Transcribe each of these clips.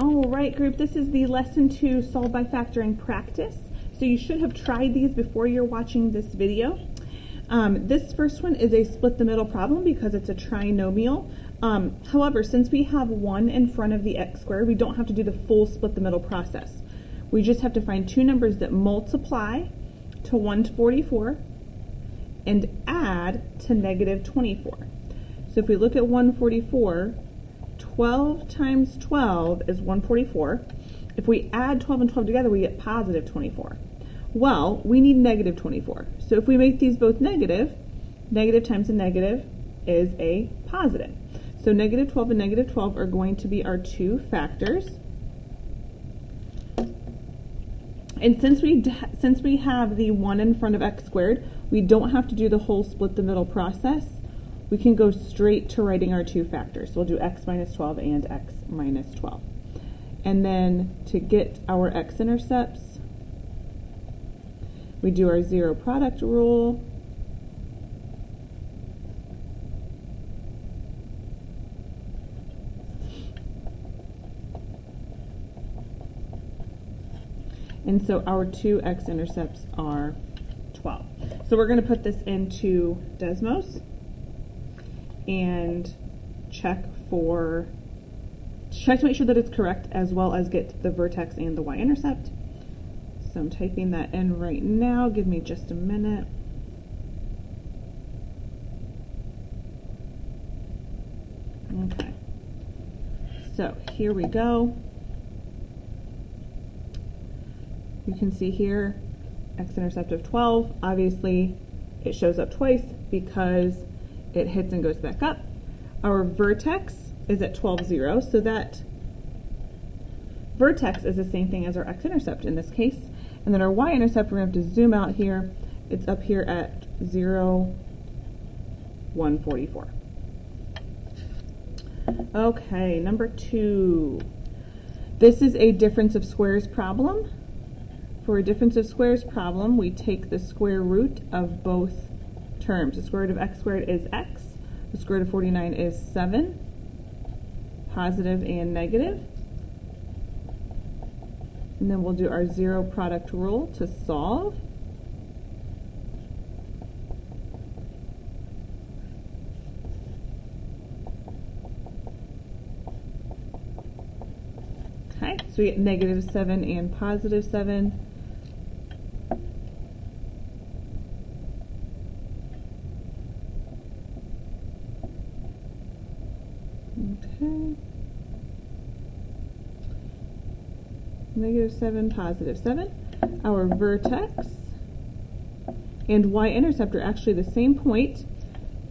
All right, group, this is the lesson 2 solve by factoring practice. So you should have tried these before you're watching this video. This first one is a split the middle problem because it's a trinomial. However, since we have 1 in front of the x squared, we don't have to do the full split the middle process. We just have to find two numbers that multiply to 144 and add to negative 24. So if we look at 144, 12 times 12 is 144. If we add 12 and 12 together, we get positive 24. Well, we need negative 24. So if we make these both negative, negative times a negative is a positive. So negative 12 and negative 12 are going to be our two factors. And since we have the 1 in front of x squared, we don't have to do the whole split the middle process. We can go straight to writing our two factors. So we'll do x minus 12 and x minus 12. And then to get our x-intercepts, we do our zero product rule. And so our two x-intercepts are 12. So we're going to put this into Desmos and check to make sure that it's correct, as well as get the vertex and the y-intercept. So I'm typing that in right now. Give me just a minute. Okay. So here we go. You can see here x-intercept of 12. Obviously, it shows up twice because it hits and goes back up. Our vertex is at 12, 0, so that vertex is the same thing as our x-intercept in this case. And then our y-intercept, we're going to have to zoom out here. It's up here at 0, 144. Okay, number 2. This is a difference of squares problem. For a difference of squares problem, we take the square root of both terms. The square root of x squared is x. The square root of 49 is 7, positive and negative. And then we'll do our zero product rule to solve. Okay, so we get negative 7 and positive 7. Okay. Negative 7, positive 7. Our vertex and y-intercept are actually the same point,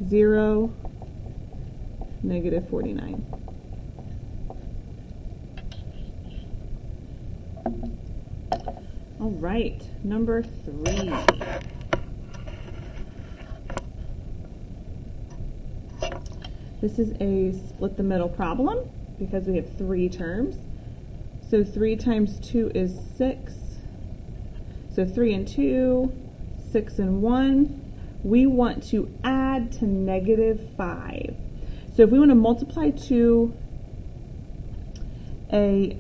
0, negative 49. All right, number 3. This is a split the middle problem because we have 3 terms. So 3 times 2 is 6. So 3 and 2, 6 and 1. We want to add to negative 5. So if we want to multiply to a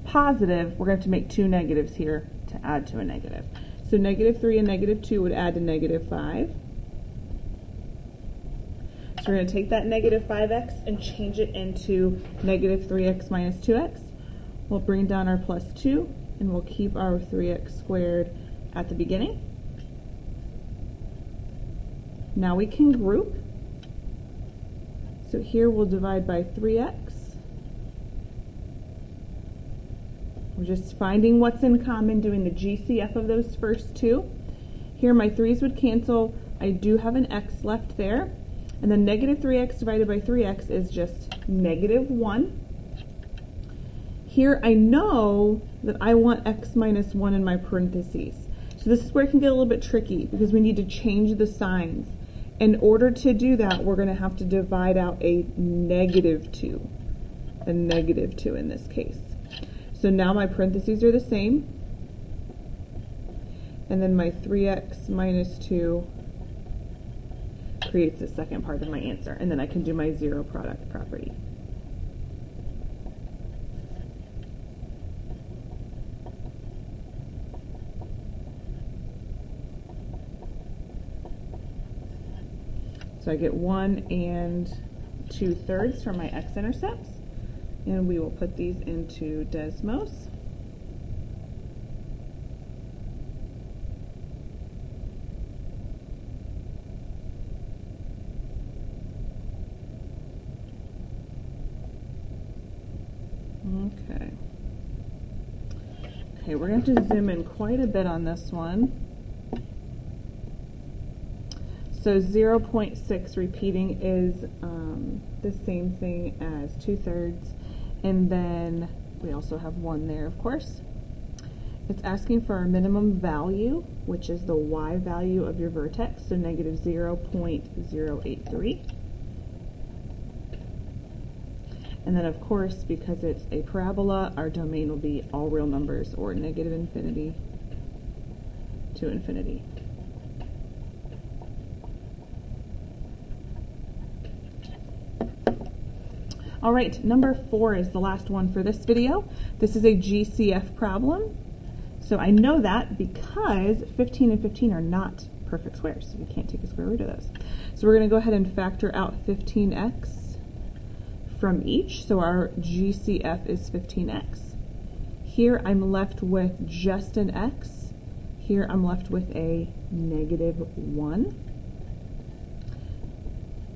positive, we're going to have to make 2 negatives here to add to a negative. So negative 3 and negative 2 would add to negative 5. So we're going to take that negative 5x and change it into negative 3x minus 2x. We'll bring down our plus 2, and we'll keep our 3x squared at the beginning. Now we can group. So here we'll divide by 3x. We're just finding what's in common, doing the GCF of those first two. Here my 3's would cancel. I do have an x left there. And then negative 3x divided by 3x is just negative 1. Here I know that I want x minus 1 in my parentheses. So this is where it can get a little bit tricky because we need to change the signs. In order to do that, we're going to have to divide out a negative 2. A negative 2 in this case. So now my parentheses are the same. And then my 3x minus 2 creates the second part of my answer. And then I can do my zero product property. So I get 1 2/3 from my x-intercepts, and we will put these into Desmos. Okay, we're going to have to zoom in quite a bit on this one. So 0.6 repeating is the same thing as 2/3, and then we also have 1 there, of course. It's asking for our minimum value, which is the y value of your vertex, so negative 0.083. And then, of course, because it's a parabola, our domain will be all real numbers, or negative infinity to infinity. All right, number 4 is the last one for this video. This is a GCF problem. So I know that because 15 and 15 are not perfect squares, so we can't take a square root of those. So we're going to go ahead and factor out 15x from each, so our GCF is 15x. Here I'm left with just an x. Here I'm left with a -1.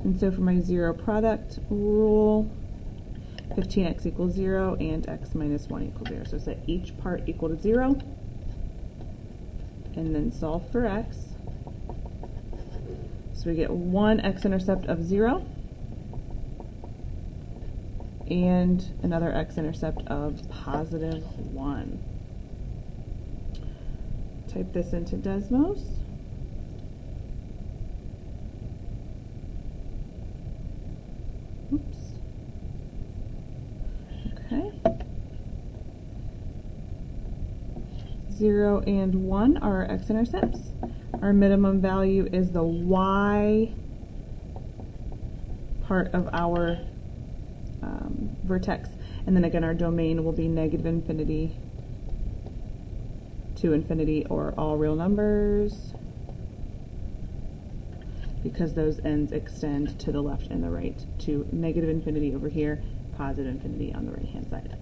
And so for my zero product rule, 15x equals 0 and x minus 1 equals 0. So set each part equal to 0 and then solve for x. So we get one x-intercept of 0 and another x-intercept of +1. Type this into Desmos. Oops. Okay. 0 and 1 are our x-intercepts. Our minimum value is the y part of our vertex, and then again our domain will be negative infinity to infinity, or all real numbers, because those ends extend to the left and the right, to negative infinity over here, positive infinity on the right hand side.